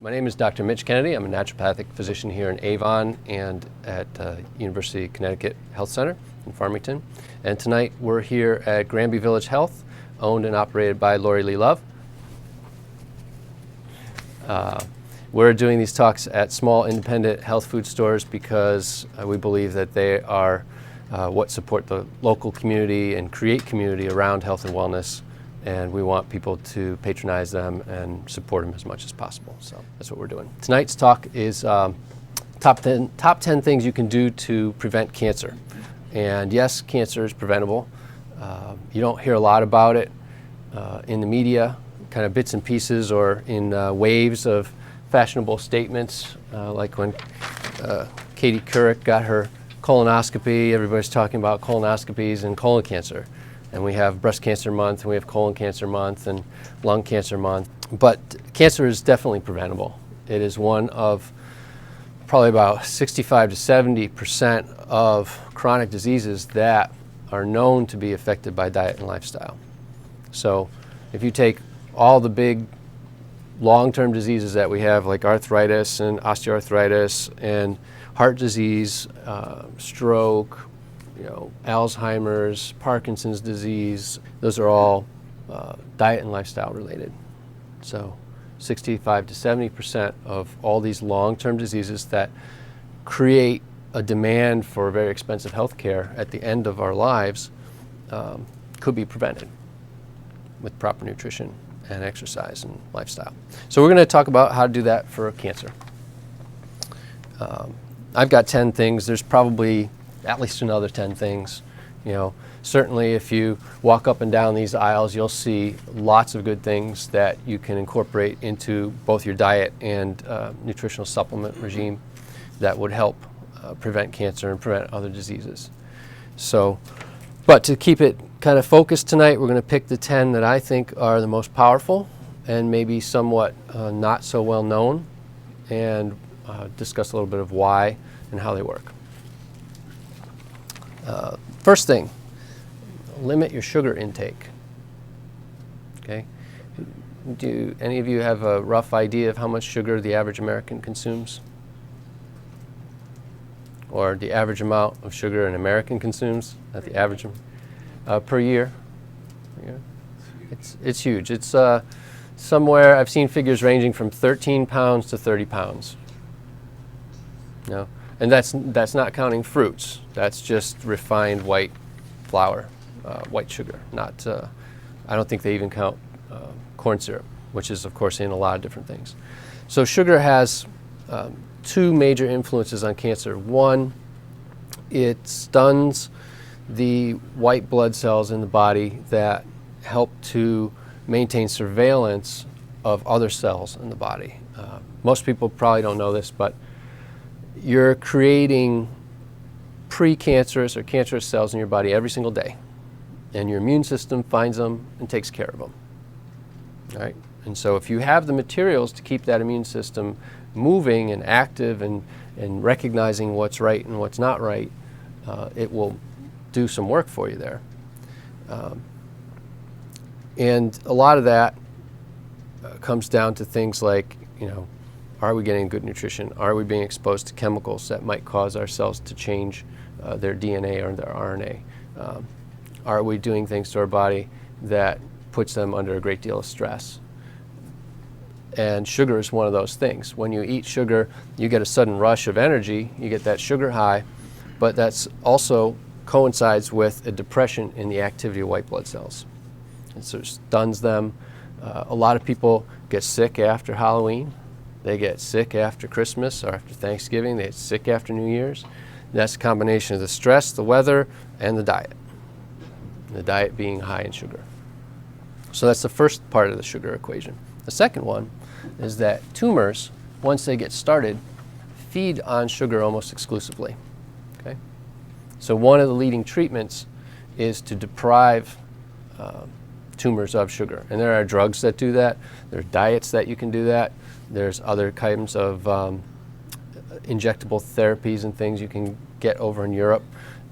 My name is Dr. Mitch Kennedy. I'm a naturopathic physician here in Avon and at University of Connecticut Health Center in Farmington. And tonight we're here at Granby Village Health, owned and operated by Lori Lee Love. We're doing these talks at small independent health food stores because we believe that they are what support the local community and create community around health and wellness. And we want people to patronize them and support them as much as possible. So that's what we're doing. Tonight's talk is top 10 things you can do to prevent cancer. And yes, cancer is preventable. You don't hear a lot about it in the media, kind of bits and pieces or in waves of fashionable statements, like when Katie Couric got her colonoscopy, everybody's talking about colonoscopies and colon cancer. And we have breast cancer month, and we have colon cancer month, and lung cancer month. But cancer is definitely preventable. It is one of probably about 65 to 70% of chronic diseases that are known to be affected by diet and lifestyle. So if you take all the big long-term diseases that we have, like arthritis and osteoarthritis and heart disease, stroke, Alzheimer's, Parkinson's disease, those are all diet and lifestyle related. So 65 to 70% of all these long-term diseases that create a demand for very expensive health care at the end of our lives could be prevented with proper nutrition and exercise and lifestyle. So we're going to talk about how to do that for cancer. I've got 10 things. There's probably at least another 10 things. Certainly if you walk up and down these aisles, you'll see lots of good things that you can incorporate into both your diet and nutritional supplement regime that would help prevent cancer and prevent other diseases. But to keep it kind of focused tonight, we're going to pick the 10 that I think are the most powerful and maybe somewhat not so well known, and discuss a little bit of why and how they work. First thing, limit your sugar intake. Okay? Do any of you have a rough idea of how much sugar the average American consumes? Or the average amount of sugar an American consumes? Not the average per year? It's huge. It's somewhere, I've seen figures ranging from 13 pounds to 30 pounds. And that's not counting fruits. That's just refined white flour, white sugar. Not, I don't think they even count corn syrup, which is of course in a lot of different things. So sugar has two major influences on cancer. One, it stuns the white blood cells in the body that help to maintain surveillance of other cells in the body. Most people probably don't know this, but you're creating precancerous or cancerous cells in your body every single day, and your immune system finds them and takes care of them. All right? And so if you have the materials to keep that immune system moving and active and recognizing what's right and what's not right, it will do some work for you there. And a lot of that comes down to things like, are we getting good nutrition? Are we being exposed to chemicals that might cause our cells to change their DNA or their RNA? Are we doing things to our body that puts them under a great deal of stress? And sugar is one of those things. When you eat sugar, you get a sudden rush of energy. You get that sugar high, but that's also coincides with a depression in the activity of white blood cells. And so it stuns them. A lot of people get sick after Halloween. They get sick after Christmas or after Thanksgiving. They get sick after New Year's. That's a combination of the stress, the weather, and the diet. The diet being high in sugar. So that's the first part of the sugar equation. The second one is that tumors, once they get started, feed on sugar almost exclusively. Okay? So one of the leading treatments is to deprive tumors of sugar. And there are drugs that do that. There are diets that you can do that. There's other kinds of injectable therapies and things you can get over in Europe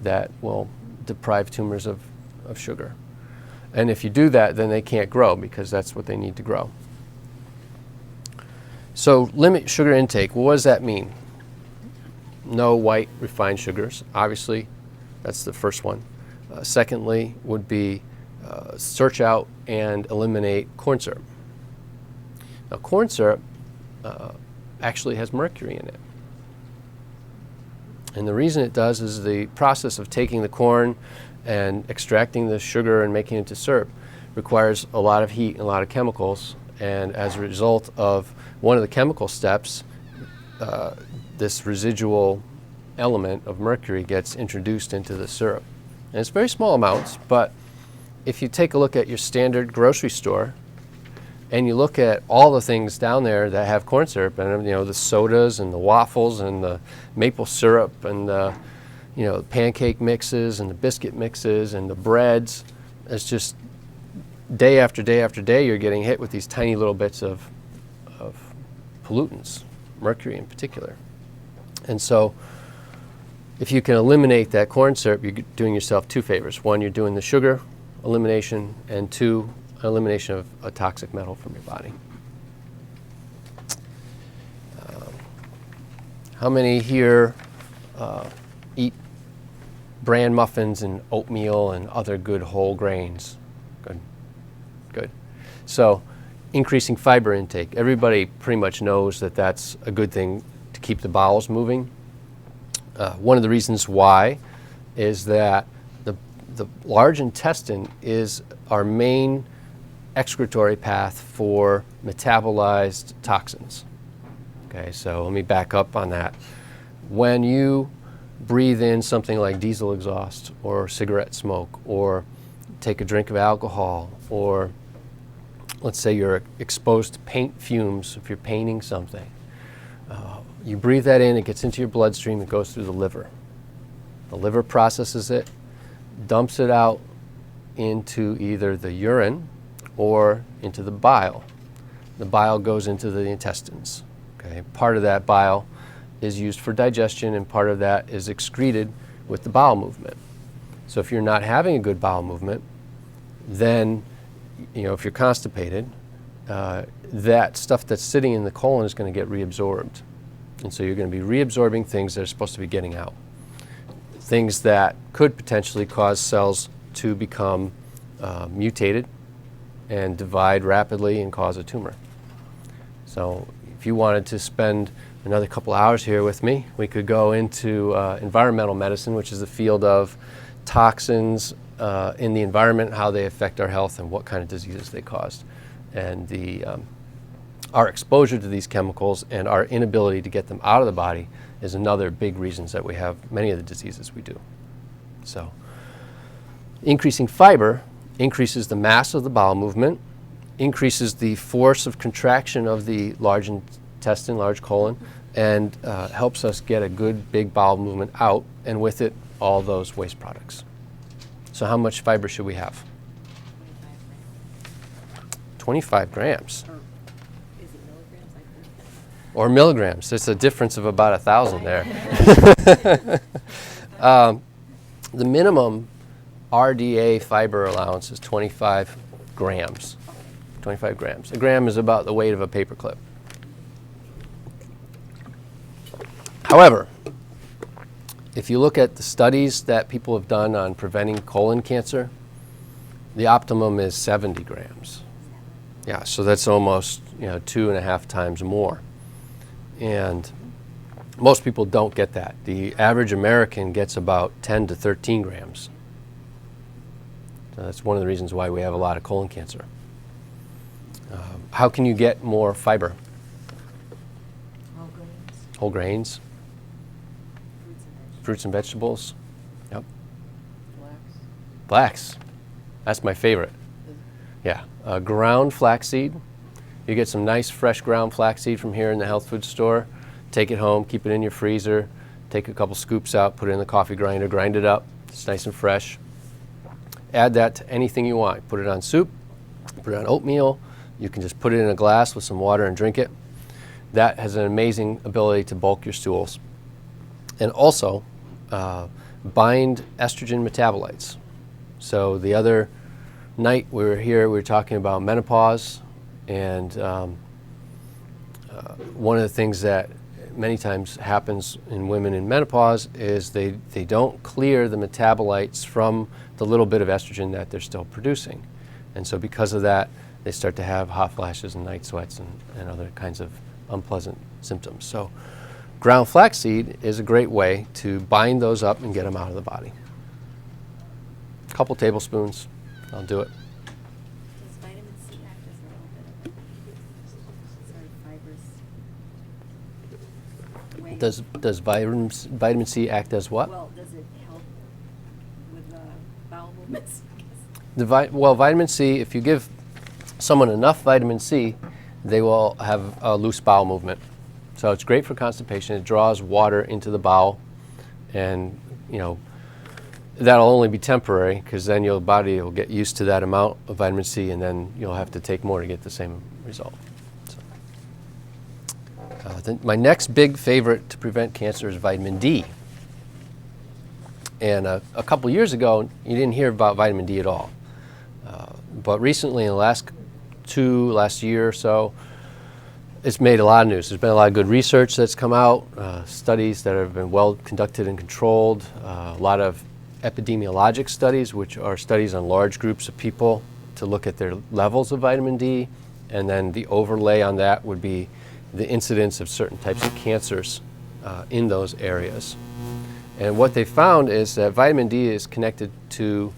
that will deprive tumors of sugar. And if you do that, then they can't grow because that's what they need to grow. So limit sugar intake. Well, what does that mean? No white refined sugars, obviously. That's the first one. Secondly would be search out and eliminate corn syrup. Now, corn syrup actually has mercury in it. And the reason it does is the process of taking the corn and extracting the sugar and making it into syrup requires a lot of heat and a lot of chemicals. And as a result of one of the chemical steps, this residual element of mercury gets introduced into the syrup. And it's very small amounts, but if you take a look at your standard grocery store and you look at all the things down there that have corn syrup in them, you know, the sodas and the waffles and the maple syrup and the, you know, pancake mixes and the biscuit mixes and the breads, it's just day after day after day you're getting hit with these tiny little bits of pollutants, mercury in particular. And so if you can eliminate that corn syrup, you're doing yourself two favors. One, you're doing the sugar elimination, and two, elimination of a toxic metal from your body. How many here eat bran muffins and oatmeal and other good whole grains? Good, good. So increasing fiber intake. Everybody pretty much knows that that's a good thing to keep the bowels moving. One of the reasons why is that the large intestine is our main excretory path for metabolized toxins. Okay, so let me back up on that. When you breathe in something like diesel exhaust or cigarette smoke or take a drink of alcohol, or let's say you're exposed to paint fumes if you're painting something, you breathe that in, it gets into your bloodstream, it goes through the liver. The liver processes it, dumps it out into either the urine or into the bile. The bile goes into the intestines. Okay? Part of that bile is used for digestion, and part of that is excreted with the bowel movement. So if you're not having a good bowel movement, then, you know, if you're constipated, that stuff that's sitting in the colon is going to get reabsorbed. And so you're going to be reabsorbing things that are supposed to be getting out. Things that could potentially cause cells to become mutated and divide rapidly and cause a tumor. So if you wanted to spend another couple hours here with me, we could go into environmental medicine, which is the field of toxins in the environment, how they affect our health and what kind of diseases they cause. And our exposure to these chemicals and our inability to get them out of the body is another big reasons that we have many of the diseases we do. So increasing fiber increases the mass of the bowel movement, increases the force of contraction of the large intestine, large colon, and helps us get a good big bowel movement out, and with it all those waste products. So how much fiber should we have? 25 grams. Or milligrams. There's a difference of about 1,000 there. The minimum RDA fiber allowance is 25 grams. 25 grams. A gram is about the weight of a paperclip. However, if you look at the studies that people have done on preventing colon cancer, the optimum is 70 grams. Yeah, so that's almost 2.5 times more. And most people don't get that. The average American gets about 10 to 13 grams. So that's one of the reasons why we have a lot of colon cancer. How can you get more fiber? Whole grains. Whole grains. Fruits and vegetables. Yep. Flax. That's my favorite. Yeah. Ground flaxseed. You get some nice fresh ground flaxseed from here in the health food store. Take it home, keep it in your freezer, take a couple scoops out, put it in the coffee grinder, grind it up. It's nice and fresh. Add that to anything you want. Put it on soup, put it on oatmeal. You can just put it in a glass with some water and drink it. That has an amazing ability to bulk your stools. And also bind estrogen metabolites. So the other night we were here, we were talking about menopause and one of the things that many times happens in women in menopause is they don't clear the metabolites from the little bit of estrogen that they're still producing. And so because of that, they start to have hot flashes and night sweats and other kinds of unpleasant symptoms. So ground flaxseed is a great way to bind those up and get them out of the body. A couple tablespoons, I'll do it. Does vitamin C act as a little bit of a fibrous way? Does vitamin C act as what? Well, does it help with bowel movements? Well, vitamin C, if you give someone enough vitamin C, they will have a loose bowel movement. So it's great for constipation. It draws water into the bowel, and that'll only be temporary, because then your body will get used to that amount of vitamin C, and then you'll have to take more to get the same result. So, my next big favorite to prevent cancer is vitamin D. And a couple years ago, you didn't hear about vitamin D at all. But recently, in the last year or so, it's made a lot of news. There's been a lot of good research that's come out, studies that have been well conducted and controlled, a lot of epidemiologic studies, which are studies on large groups of people to look at their levels of vitamin D, and then the overlay on that would be the incidence of certain types of cancers in those areas. And what they found is that vitamin D is connected to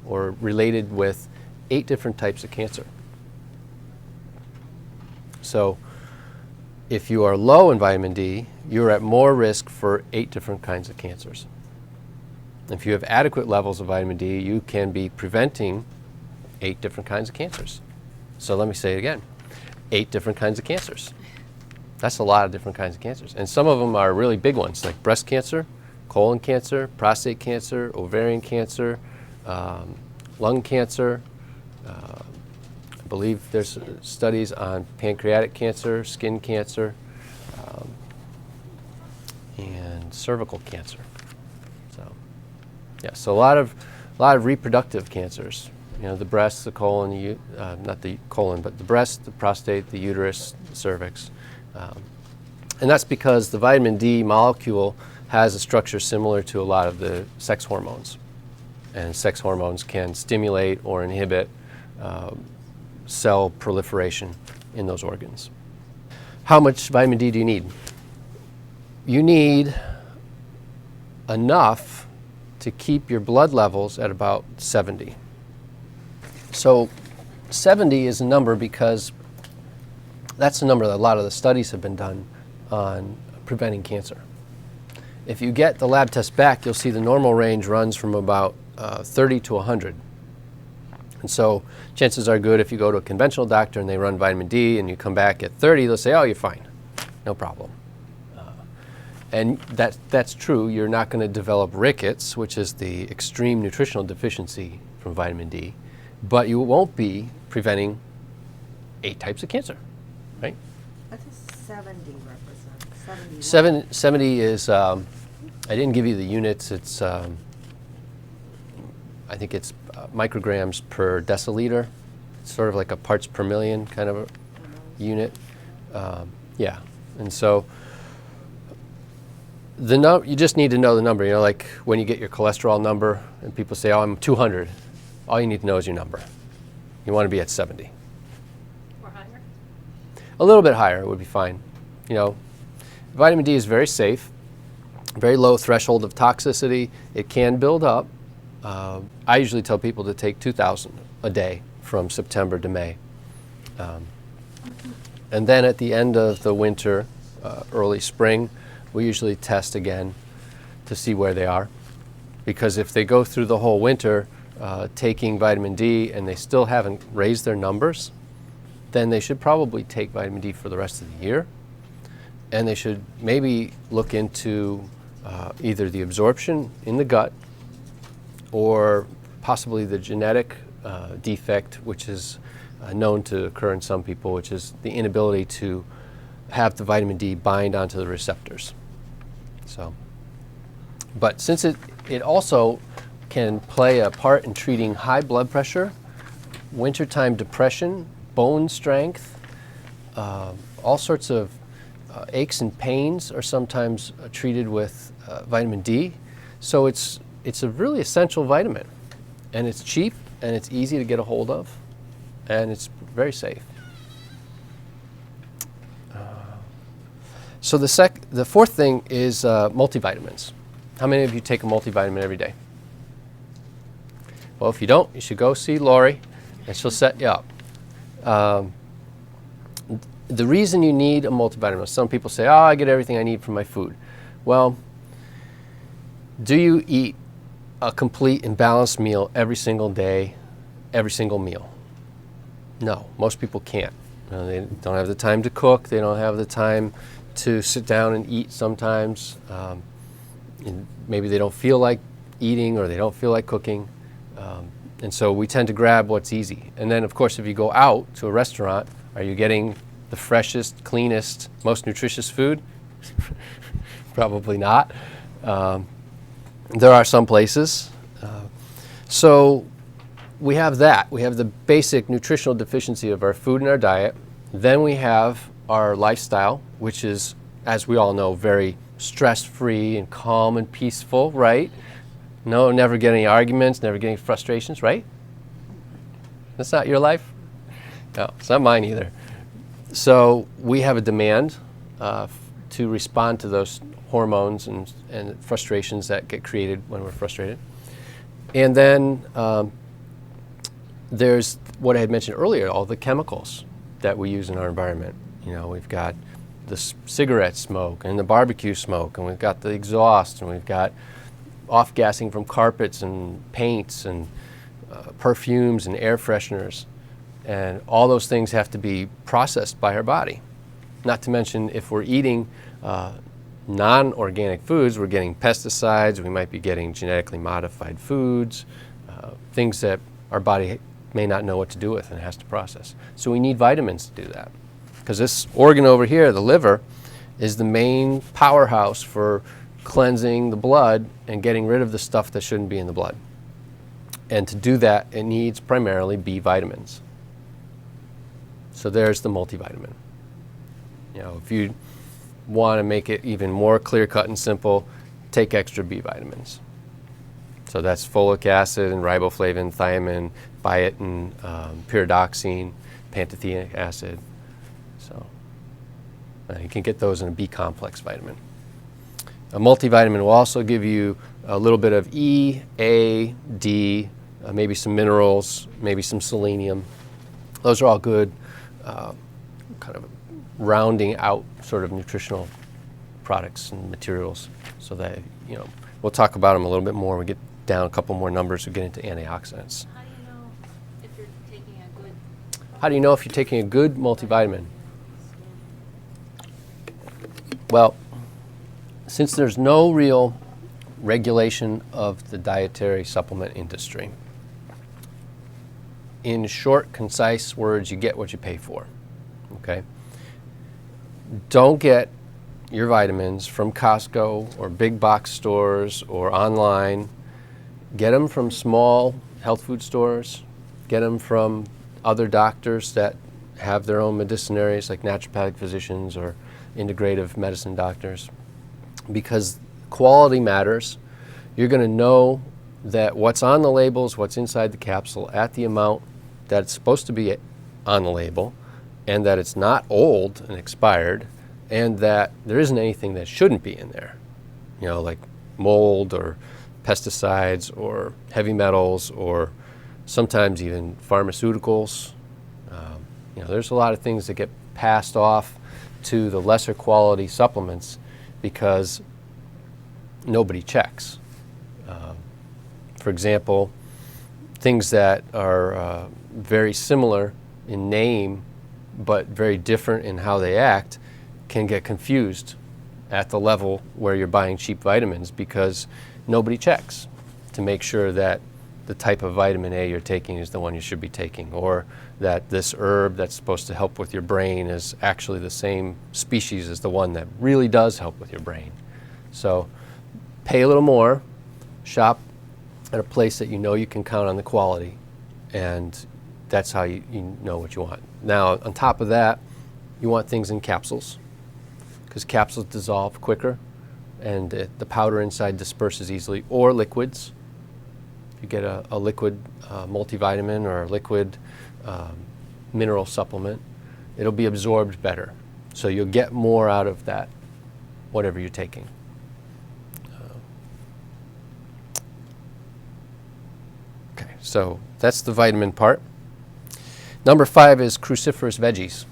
or related with 8 different types of cancer. So if you are low in vitamin D, you're at more risk for 8 different kinds of cancers. If you have adequate levels of vitamin D, you can be preventing 8 different kinds of cancers. So let me say it again, 8 different kinds of cancers. That's a lot of different kinds of cancers. And some of them are really big ones, like breast cancer, colon cancer, prostate cancer, ovarian cancer, lung cancer. I believe there's studies on pancreatic cancer, skin cancer, and cervical cancer. So, yeah, so a lot of reproductive cancers. The breast, the colon, not the colon, but the breast, the prostate, the uterus, the cervix. And that's because the vitamin D molecule has a structure similar to a lot of the sex hormones. And sex hormones can stimulate or inhibit cell proliferation in those organs. How much vitamin D do you need? You need enough to keep your blood levels at about 70. So 70 is a number because that's the number that a lot of the studies have been done on preventing cancer. If you get the lab test back, you'll see the normal range runs from about 30 to 100. And so chances are good if you go to a conventional doctor and they run vitamin D and you come back at 30, they'll say, oh, you're fine, no problem. And that's true. You're not going to develop rickets, which is the extreme nutritional deficiency from vitamin D, but you won't be preventing 8 types of cancer, right? What does 70 represent? 70 is, I didn't give you the units, it's, I think it's micrograms per deciliter. It's sort of like a parts per million kind of a unit. Yeah, and so you just need to know the number. Like when you get your cholesterol number and people say, oh, I'm 200, all you need to know is your number. You want to be at 70. Or higher? A little bit higher would be fine. Vitamin D is very safe, very low threshold of toxicity. It can build up. I usually tell people to take 2,000 a day from September to May. And then at the end of the winter, early spring, we usually test again to see where they are. Because if they go through the whole winter taking vitamin D and they still haven't raised their numbers, then they should probably take vitamin D for the rest of the year. And they should maybe look into either the absorption in the gut or possibly the genetic defect, which is known to occur in some people, which is the inability to have the vitamin D bind onto the receptors. So, but since it also can play a part in treating high blood pressure, wintertime depression, bone strength, all sorts of aches and pains are sometimes treated with vitamin D. So it's a really essential vitamin, and it's cheap and it's easy to get a hold of, and it's very safe. So the fourth thing is multivitamins. How many of you take a multivitamin every day? Well, if you don't, you should go see Lori, and she'll set you up. The reason you need a multivitamin, some people say, oh, I get everything I need from my food. Well, do you eat a complete and balanced meal every single day, every single meal? No, most people can't. They don't have the time to cook. They don't have the time to sit down and eat sometimes. And maybe they don't feel like eating or they don't feel like cooking. And so we tend to grab what's easy. And then, of course, if you go out to a restaurant, are you getting the freshest, cleanest, most nutritious food? Probably not. There are some places. So we have that. We have the basic nutritional deficiency of our food and our diet. Then we have our lifestyle, which is, as we all know, very stress-free and calm and peaceful, right? No, never get any arguments, never getting frustrations, right? That's not your life? No, it's not mine either. So we have a demand to respond to those hormones and frustrations that get created when we're frustrated. And then there's what I had mentioned earlier, all the chemicals that we use in our environment. You know, we've got the cigarette smoke and the barbecue smoke, and we've got the exhaust, and we've got off-gassing from carpets and paints and perfumes and air fresheners. And all those things have to be processed by our body. Not to mention, if we're eating non-organic foods, we're getting pesticides, we might be getting genetically modified foods, things that our body may not know what to do with and has to process. So we need vitamins to do that. Because this organ over here, the liver, is the main powerhouse for cleansing the blood and getting rid of the stuff that shouldn't be in the blood. And to do that, it needs primarily B vitamins. So there's the multivitamin. You know, if you want to make it even more clear-cut and simple, take extra B vitamins. So that's folic acid and riboflavin, thiamine, biotin, pyridoxine, pantothenic acid. So you can get those in a B complex vitamin. A multivitamin will also give you a little bit of E, A, D, maybe some minerals, maybe some selenium. Those are all good kind of rounding out sort of nutritional products and materials, so that, you know, we'll talk about them a little bit more. We get down a couple more numbers, we get into antioxidants. How do you know if you're taking a good... How do you know if you're taking a good multivitamin? Well, since there's no real regulation of the dietary supplement industry, in short, concise words, you get what you pay for, okay? Don't get your vitamins from Costco or big box stores or online. Get them from small health food stores. Get them from other doctors that have their own medicinaries, like naturopathic physicians or integrative medicine doctors, because quality matters. You're going to know that what's on the labels, what's inside the capsule at the amount that it's supposed to be on the label, and that it's not old and expired, and that there isn't anything that shouldn't be in there, you know, like mold or pesticides or heavy metals or sometimes even pharmaceuticals. You know, there's a lot of things that get passed off to the lesser quality supplements because nobody checks. For example, things that are very similar in name but very different in how they act can get confused at the level where you're buying cheap vitamins because nobody checks to make sure that the type of vitamin A you're taking is the one you should be taking, or that this herb that's supposed to help with your brain is actually the same species as the one that really does help with your brain. So pay a little more, shop at a place that you know you can count on the quality, and that's how you know what you want. Now, on top of that, you want things in capsules because capsules dissolve quicker and the powder inside disperses easily, or liquids. You get a liquid multivitamin or a liquid mineral supplement, it'll be absorbed better. So you'll get more out of that, whatever you're taking. Okay, so that's the vitamin part. Number 5 is cruciferous veggies.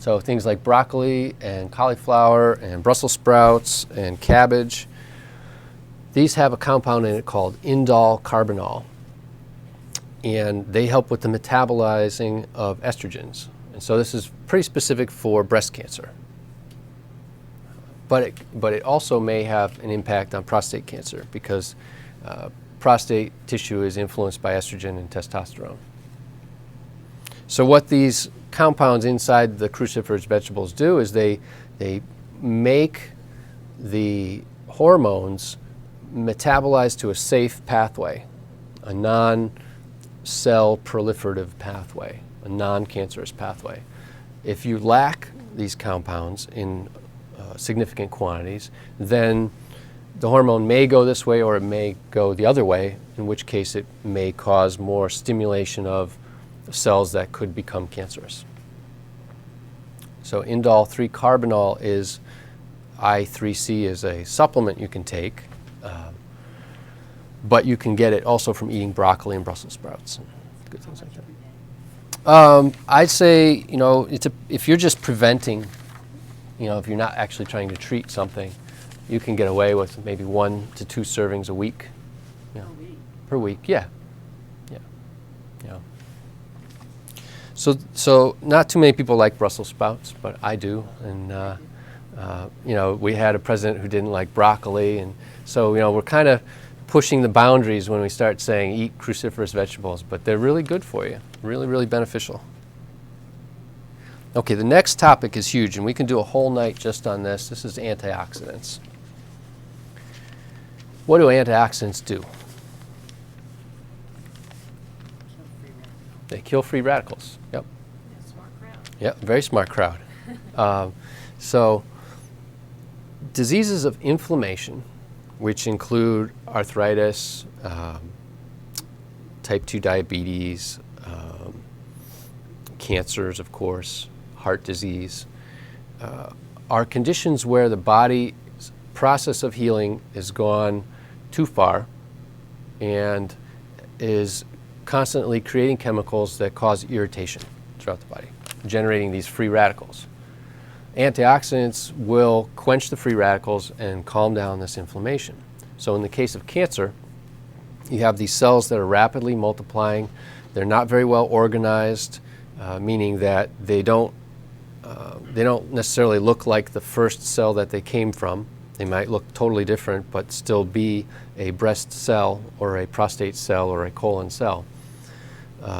So things like broccoli and cauliflower and Brussels sprouts and cabbage. These have a compound in it called indole carbinol, and they help with the metabolizing of estrogens. And so this is pretty specific for breast cancer. But it also may have an impact on prostate cancer because prostate tissue is influenced by estrogen and testosterone. So what these compounds inside the cruciferous vegetables do is they make the hormones metabolize to a safe pathway, a non-cell proliferative pathway, a non-cancerous pathway. If you lack these compounds in significant quantities, then the hormone may go this way or it may go the other way, in which case it may cause more stimulation of cells that could become cancerous. So indole 3-carbinol is I3C is a supplement you can take, but you can get it also from eating broccoli and Brussels sprouts and good things like that. I'd say, if you're just preventing, if you're not actually trying to treat something, you can get away with maybe 1 to 2 servings a week. Per week, yeah. So not too many people like Brussels sprouts, but I do. And we had a president who didn't like broccoli, and so we're kind of pushing the boundaries when we start saying eat cruciferous vegetables, but they're really good for you, really, really beneficial. Okay, the next topic is huge, and we can do a whole night just on this. This is antioxidants. What do antioxidants do? They kill free radicals. Yep. Smart crowd. Yep, very smart crowd. So diseases of inflammation, which include arthritis, type 2 diabetes, cancers, of course, heart disease, are conditions where the body's process of healing has gone too far and is constantly creating chemicals that cause irritation throughout the body, generating these free radicals. Antioxidants will quench the free radicals and calm down this inflammation. So in the case of cancer, you have these cells that are rapidly multiplying. They're not very well organized, meaning that they don't necessarily look like the first cell that they came from. They might look totally different, but still be a breast cell or a prostate cell or a colon cell.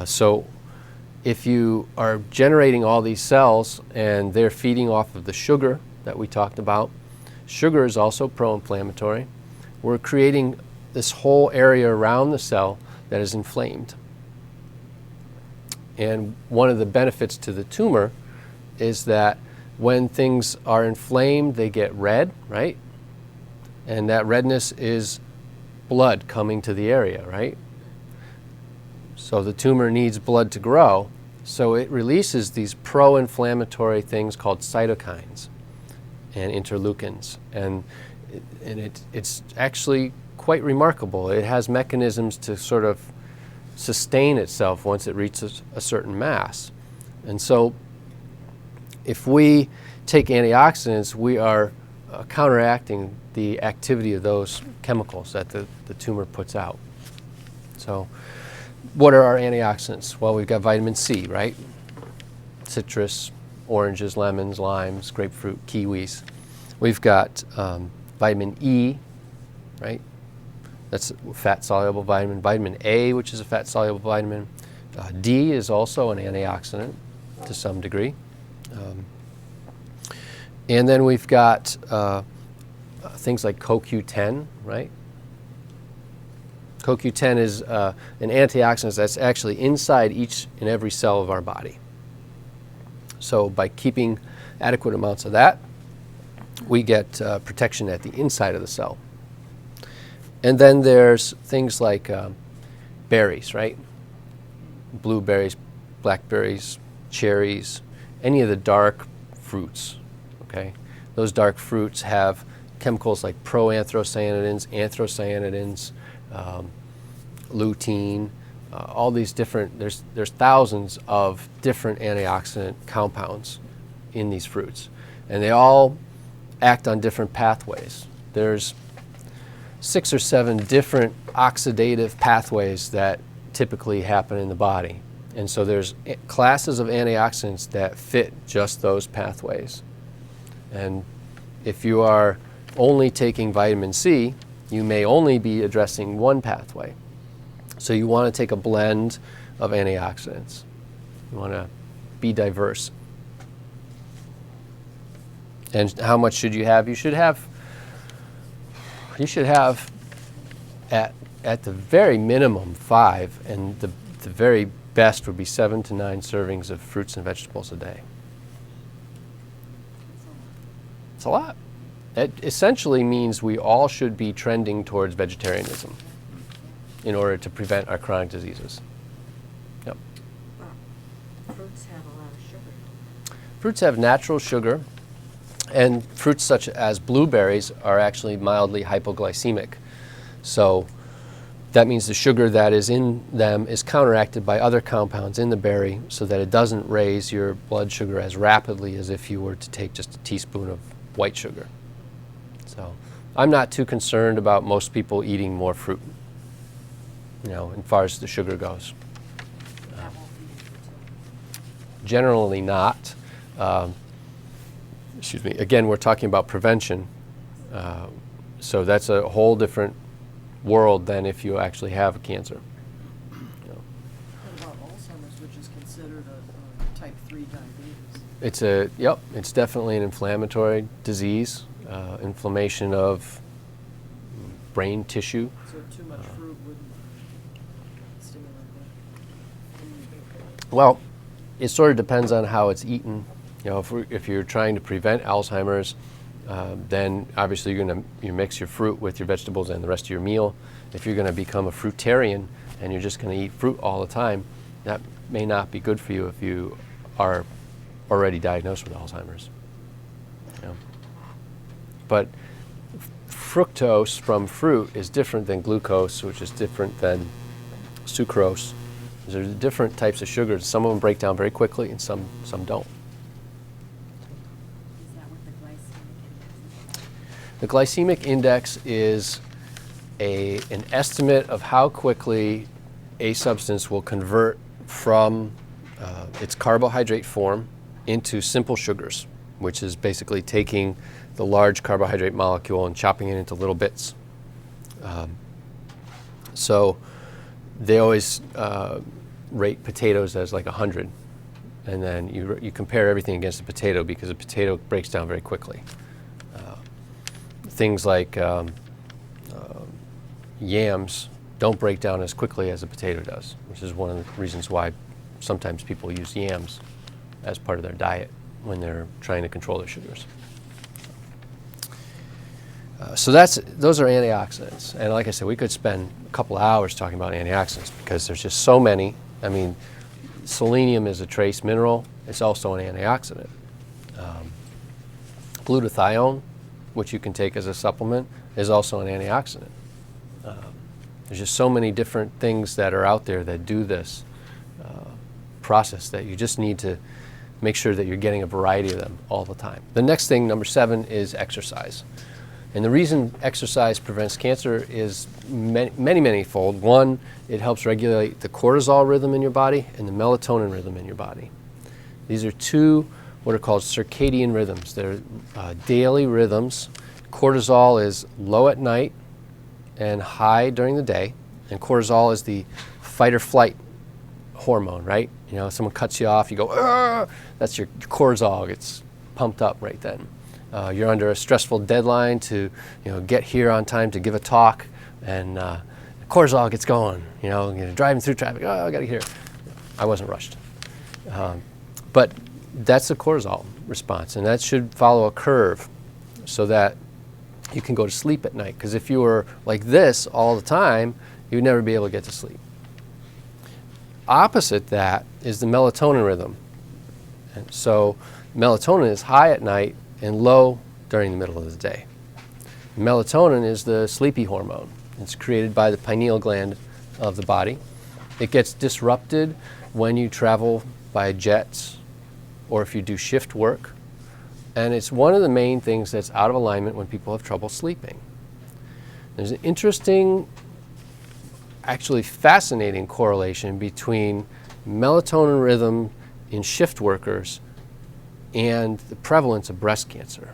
So if you are generating all these cells and they're feeding off of the sugar that we talked about, sugar is also pro-inflammatory. We're creating this whole area around the cell that is inflamed. And one of the benefits to the tumor is that when things are inflamed, they get red, right? And that redness is blood coming to the area, right? So the tumor needs blood to grow, so it releases these pro-inflammatory things called cytokines and interleukins. And it's actually quite remarkable. It has mechanisms to sort of sustain itself once it reaches a certain mass. And so if we take antioxidants, we are counteracting the activity of those chemicals that the tumor puts out. So what are our antioxidants? Well, we've got vitamin C, right? Citrus, oranges, lemons, limes, grapefruit, kiwis. We've got vitamin E, right? That's a fat-soluble vitamin. Vitamin A, which is a fat-soluble vitamin. D is also an antioxidant to some degree. And then we've got things like CoQ10, right? CoQ10 is an antioxidant that's actually inside each and every cell of our body. So by keeping adequate amounts of that, we get protection at the inside of the cell. And then there's things like berries, right? Blueberries, blackberries, cherries, any of the dark fruits, okay? Those dark fruits have chemicals like proanthocyanidins, anthocyanidins, lutein, all these different, there's thousands of different antioxidant compounds in these fruits. And they all act on different pathways. There's 6 or 7 different oxidative pathways that typically happen in the body. And so there's classes of antioxidants that fit just those pathways. And if you are only taking vitamin C, you may only be addressing one pathway. So you want to take a blend of antioxidants. You want to be diverse. And how much should you have? You should have at the very minimum 5, and the very best would be 7 to 9 servings of fruits and vegetables a day. It's a lot. It essentially means we all should be trending towards vegetarianism in order to prevent our chronic diseases. Yep. Fruits have a lot of sugar. Fruits have natural sugar, and fruits such as blueberries are actually mildly hypoglycemic. So that means the sugar that is in them is counteracted by other compounds in the berry so that it doesn't raise your blood sugar as rapidly as if you were to take just a teaspoon of white sugar. So I'm not too concerned about most people eating more fruit, as far as the sugar goes. Generally not. Excuse me. Again, we're talking about prevention. So that's a whole different world than if you actually have a cancer. What about Alzheimer's, which is considered a type 3 diabetes? It's definitely an inflammatory disease, inflammation of brain tissue. So too much fruit wouldn't stimulate that? Well, it sort of depends on how it's eaten. If you're trying to prevent Alzheimer's, then obviously you mix your fruit with your vegetables and the rest of your meal. If you're going to become a fruitarian and you're just going to eat fruit all the time, that may not be good for you if you are already diagnosed with Alzheimer's. But fructose from fruit is different than glucose, which is different than sucrose. There's different types of sugars. Some of them break down very quickly and some don't. The glycemic index is an estimate of how quickly a substance will convert from its carbohydrate form into simple sugars, which is basically taking the large carbohydrate molecule and chopping it into little bits. So they always rate potatoes as like 100, and then you compare everything against a potato because a potato breaks down very quickly. Things like yams don't break down as quickly as a potato does, which is one of the reasons why sometimes people use yams as part of their diet when they're trying to control their sugars. So those are antioxidants. And like I said, we could spend a couple hours talking about antioxidants because there's just so many. I mean, selenium is a trace mineral. It's also an antioxidant. Glutathione, which you can take as a supplement, is also an antioxidant. There's just so many different things that are out there that do this process that you just need to make sure that you're getting a variety of them all the time. The next thing, number 7, is exercise. And the reason exercise prevents cancer is many-fold. One, it helps regulate the cortisol rhythm in your body and the melatonin rhythm in your body. These are two what are called circadian rhythms. They're daily rhythms. Cortisol is low at night and high during the day. And cortisol is the fight or flight hormone, right? If someone cuts you off, you go, "Argh!" That's your cortisol gets pumped up right then. You're under a stressful deadline to get here on time to give a talk, and cortisol gets going. Driving through traffic, I got to get here. I wasn't rushed. But that's the cortisol response, and that should follow a curve so that you can go to sleep at night. Because if you were like this all the time, you'd never be able to get to sleep. Opposite that is the melatonin rhythm. And so melatonin is high at night and low during the middle of the day. Melatonin is the sleepy hormone. It's created by the pineal gland of the body. It gets disrupted when you travel by jets or if you do shift work. And it's one of the main things that's out of alignment when people have trouble sleeping. There's an interesting, actually fascinating correlation between melatonin rhythm in shift workers and the prevalence of breast cancer.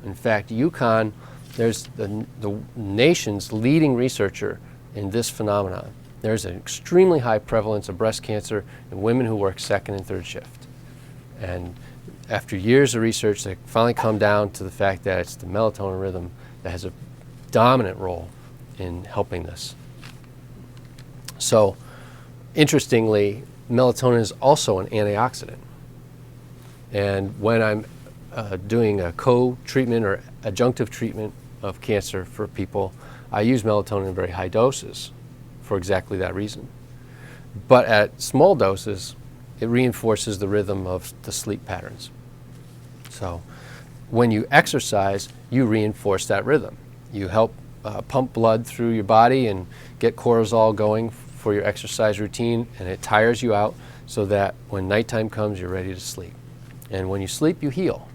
In fact, UConn, there's the nation's leading researcher in this phenomenon. There's an extremely high prevalence of breast cancer in women who work second and third shift. And after years of research, they finally come down to the fact that it's the melatonin rhythm that has a dominant role in helping this. So, interestingly, melatonin is also an antioxidant. And when I'm doing a co-treatment or adjunctive treatment of cancer for people, I use melatonin in very high doses for exactly that reason. But at small doses, it reinforces the rhythm of the sleep patterns. So when you exercise, you reinforce that rhythm. You help pump blood through your body and get cortisol going for your exercise routine, and it tires you out so that when nighttime comes, you're ready to sleep. And when you sleep, you heal.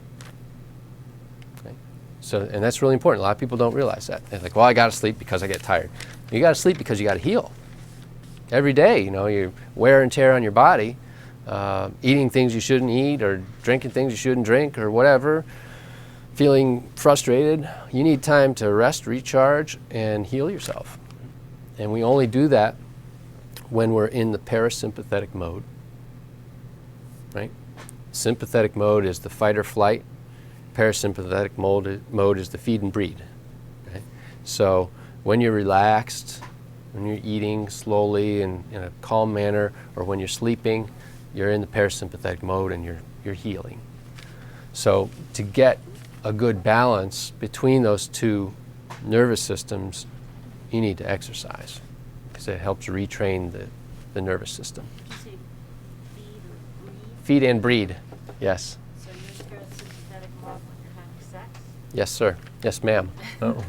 Okay? So, and that's really important. A lot of people don't realize that. They're like, well, I got to sleep because I get tired. You got to sleep because you got to heal. Every day, you know, you wear and tear on your body, eating things you shouldn't eat or drinking things you shouldn't drink or whatever, feeling frustrated. You need time to rest, recharge, and heal yourself. And we only do that when we're in the parasympathetic mode, right? Sympathetic mode is the fight or flight. Parasympathetic mode is the feed and breed. Okay? So when you're relaxed, when you're eating slowly and in a calm manner, or when you're sleeping, you're in the parasympathetic mode and you're healing. So to get a good balance between those two nervous systems, you need to exercise because it helps retrain the nervous system. Did you say feed or breed? Feed and breed, yes. So you're parasympathetic mode when you're having sex? Yes, sir. Yes, ma'am. Oh.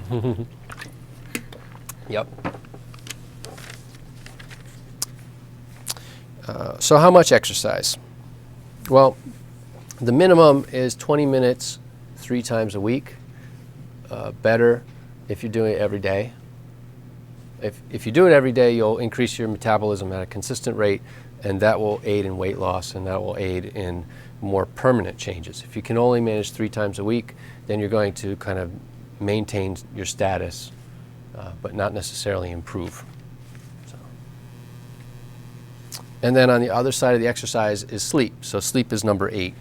Yep. So how much exercise? Well, the minimum is 20 minutes 3 times a week. Better if you're doing it every day. If you do it every day, you'll increase your metabolism at a consistent rate, and that will aid in weight loss, and that will aid in more permanent changes. If you can only manage 3 times a week, then you're going to kind of maintain your status, but not necessarily improve. And then on the other side of the exercise is sleep. So sleep is number 8.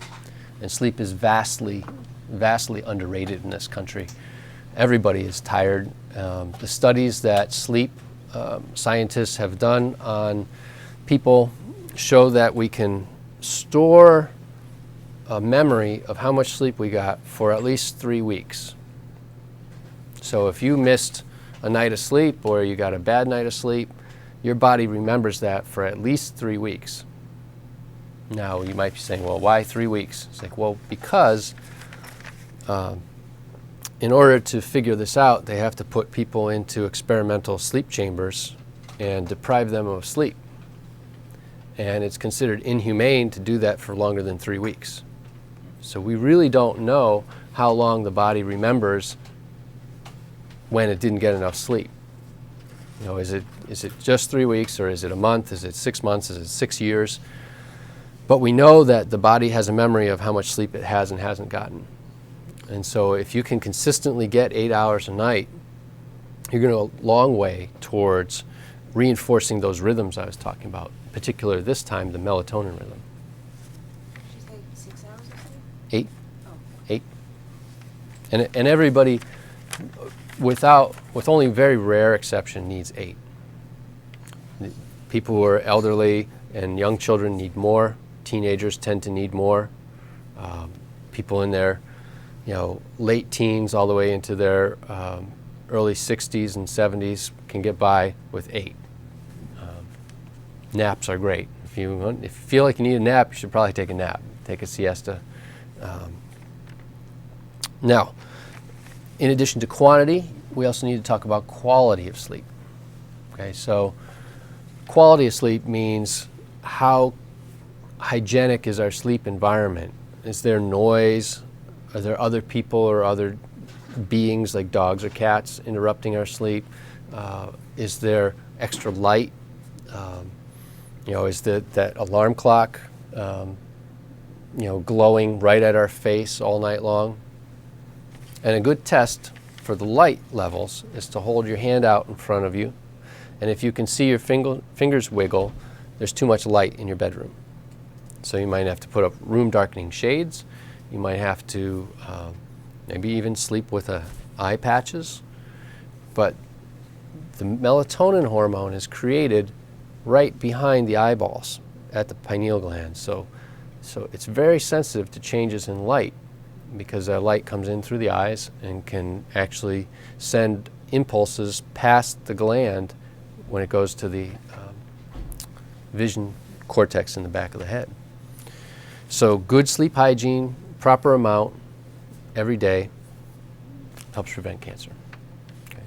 And sleep is vastly, vastly underrated in this country. Everybody is tired. The studies that sleep scientists have done on people show that we can store a memory of how much sleep we got for at least 3 weeks. So if you missed a night of sleep or you got a bad night of sleep, your body remembers that for at least 3 weeks. Now, you might be saying, well, why 3 weeks? It's like, well, because in order to figure this out, they have to put people into experimental sleep chambers and deprive them of sleep. And it's considered inhumane to do that for longer than 3 weeks. So we really don't know how long the body remembers when it didn't get enough sleep. You know, is it just 3 weeks, or is it a month? Is it 6 months? Is it 6 years? But we know that the body has a memory of how much sleep it has and hasn't gotten. And so if you can consistently get 8 hours a night, you're going to go a long way towards reinforcing those rhythms I was talking about, in particular this time the melatonin rhythm. Did you say 6 hours of sleep? 8. Oh. 8. And everybody, with only very rare exception, needs 8. People who are elderly and young children need more. Teenagers tend to need more. People in their late teens all the way into their early 60s and 70s can get by with 8. Naps are great. If you feel like you need a nap, you should probably take a nap. Take a siesta. Now, in addition to quantity, we also need to talk about quality of sleep. Okay, so quality of sleep means how hygienic is our sleep environment? Is there noise? Are there other people or other beings like dogs or cats interrupting our sleep? Is there extra light? Is that alarm clock glowing right at our face all night long? And a good test for the light levels is to hold your hand out in front of you, and if you can see your fingers wiggle, there's too much light in your bedroom. So you might have to put up room darkening shades. You might have to maybe even sleep with eye patches. But the melatonin hormone is created right behind the eyeballs at the pineal gland. So it's very sensitive to changes in light, because that light comes in through the eyes and can actually send impulses past the gland when it goes to the vision cortex in the back of the head. So good sleep hygiene, proper amount every day, helps prevent cancer. Okay.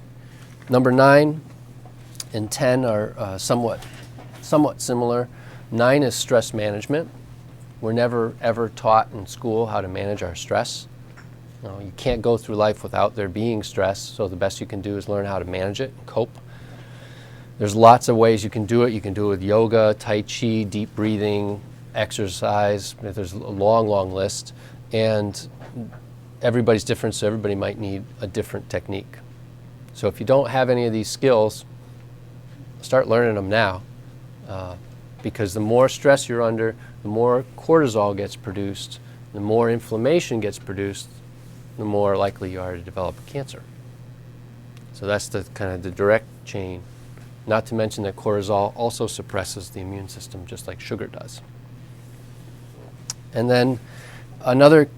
Number 9 and 10 are somewhat similar. 9 is stress management. We're never ever taught in school how to manage our stress. You can't go through life without there being stress, so the best you can do is learn how to manage it and cope. There's lots of ways you can do it. You can do it with yoga, tai chi, deep breathing, exercise. There's a long list, and everybody's different, so everybody might need a different technique. So if you don't have any of these skills, start learning them now, because the more stress you're under, the more cortisol gets produced, the more inflammation gets produced, the more likely you are to develop cancer. So that's the kind of the direct chain. Not to mention that cortisol also suppresses the immune system just like sugar does. And then another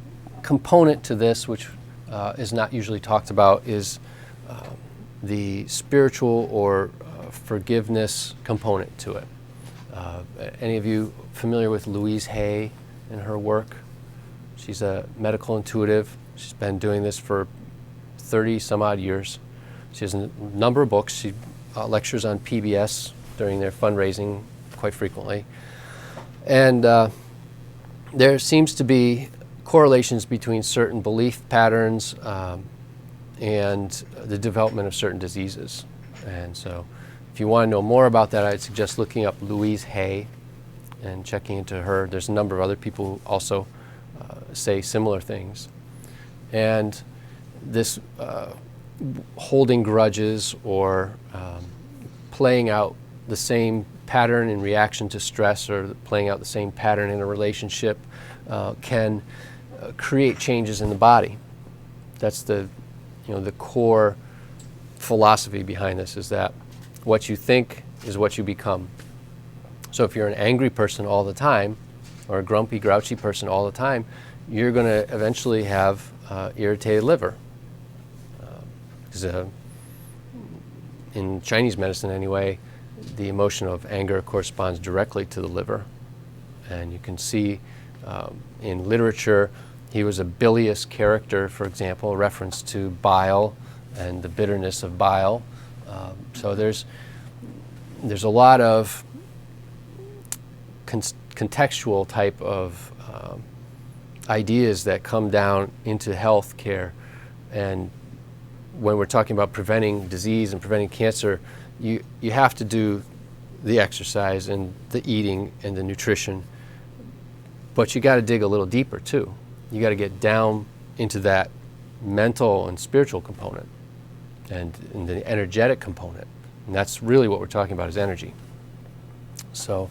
component to this, which is not usually talked about, is the spiritual or forgiveness component to it. Any of you familiar with Louise Hay and her work? She's a medical intuitive. She's been doing this for 30 some odd years. She has a number of books. She lectures on PBS during their fundraising quite frequently. And there seems to be correlations between certain belief patterns and the development of certain diseases. And so if you want to know more about that, I'd suggest looking up Louise Hay and checking into her. There's a number of other people who also say similar things. And this holding grudges or playing out the same pattern in reaction to stress, or playing out the same pattern in a relationship, can create changes in the body. That's the core philosophy behind this, is that what you think is what you become. So if you're an angry person all the time, or a grumpy, grouchy person all the time, you're going to eventually have irritated liver. Because in Chinese medicine anyway, the emotion of anger corresponds directly to the liver. And you can see in literature, he was a bilious character, for example, a reference to bile and the bitterness of bile. So there's a lot of contextual type of ideas that come down into health care. And when we're talking about preventing disease and preventing cancer, you have to do the exercise and the eating and the nutrition, but you got to dig a little deeper too. You got to get down into that mental and spiritual component and the energetic component. And that's really what we're talking about, is energy. So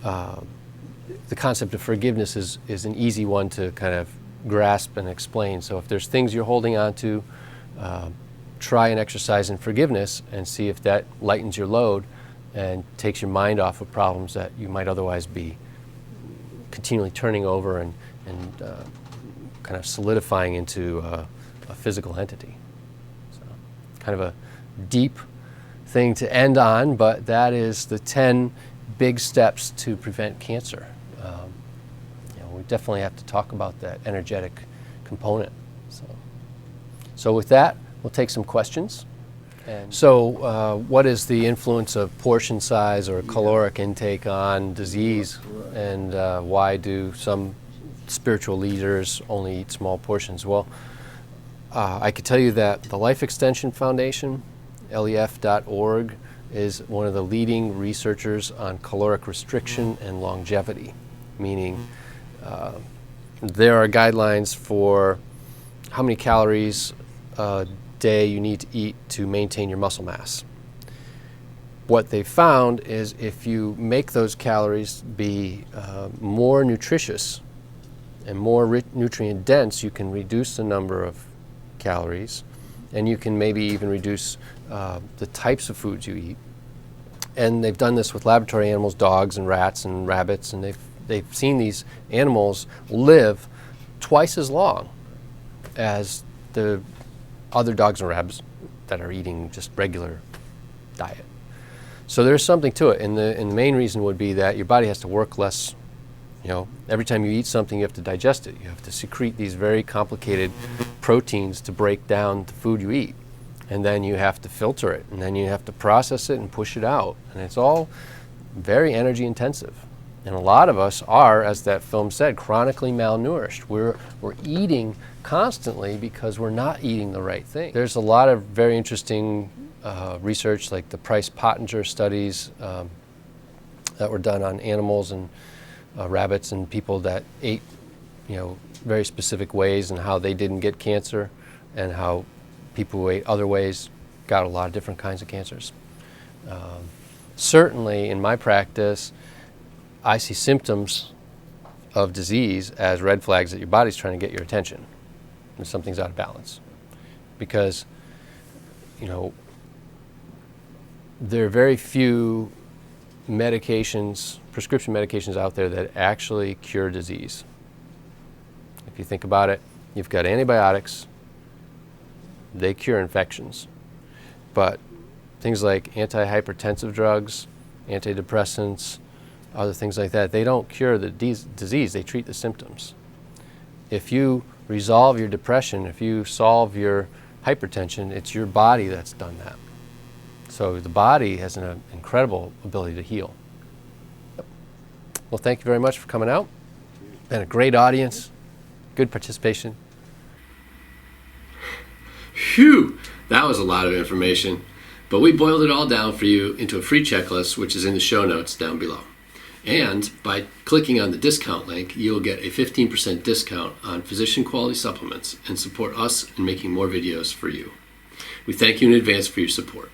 the concept of forgiveness is an easy one to kind of grasp and explain. So if there's things you're holding on to, try an exercise in forgiveness and see if that lightens your load and takes your mind off of problems that you might otherwise be continually turning over and and kind of solidifying into a physical entity. So, kind of a deep thing to end on, but that is the 10 big steps to prevent cancer. We definitely have to talk about that energetic component. So with that, we'll take some questions. So what is the influence of portion size or caloric intake on disease, and why do some spiritual leaders only eat small portions? Well, I could tell you that the Life Extension Foundation, lef.org, is one of the leading researchers on caloric restriction and longevity, meaning there are guidelines for how many calories a day you need to eat to maintain your muscle mass. What they found is if you make those calories be more nutritious and more nutrient dense, you can reduce the number of calories, and you can maybe even reduce the types of foods you eat. And they've done this with laboratory animals, dogs and rats and rabbits, and they've seen these animals live twice as long as the other dogs and rabbits that are eating just regular diet. So there's something to it, and the main reason would be that your body has to work less. Every time you eat something, you have to digest it. You have to secrete these very complicated proteins to break down the food you eat. And then you have to filter it, and then you have to process it and push it out. And it's all very energy intensive. And a lot of us are, as that film said, chronically malnourished. We're eating constantly because we're not eating the right thing. There's a lot of very interesting research, like the Price-Pottinger studies that were done on animals and rabbits and people that ate, very specific ways, and how they didn't get cancer, and how people who ate other ways got a lot of different kinds of cancers. Certainly, in my practice, I see symptoms of disease as red flags that your body's trying to get your attention, and something's out of balance. Because, there are very few medications, prescription medications out there that actually cure disease. If you think about it, you've got antibiotics, they cure infections. But things like antihypertensive drugs, antidepressants, other things like that, they don't cure the disease, they treat the symptoms. If you resolve your depression, if you solve your hypertension, it's your body that's done that. So the body has an incredible ability to heal. Yep. Well, thank you very much for coming out. Been a great audience, good participation. Phew, that was a lot of information, but we boiled it all down for you into a free checklist, which is in the show notes down below. And by clicking on the discount link, you'll get a 15% discount on physician quality supplements and support us in making more videos for you. We thank you in advance for your support.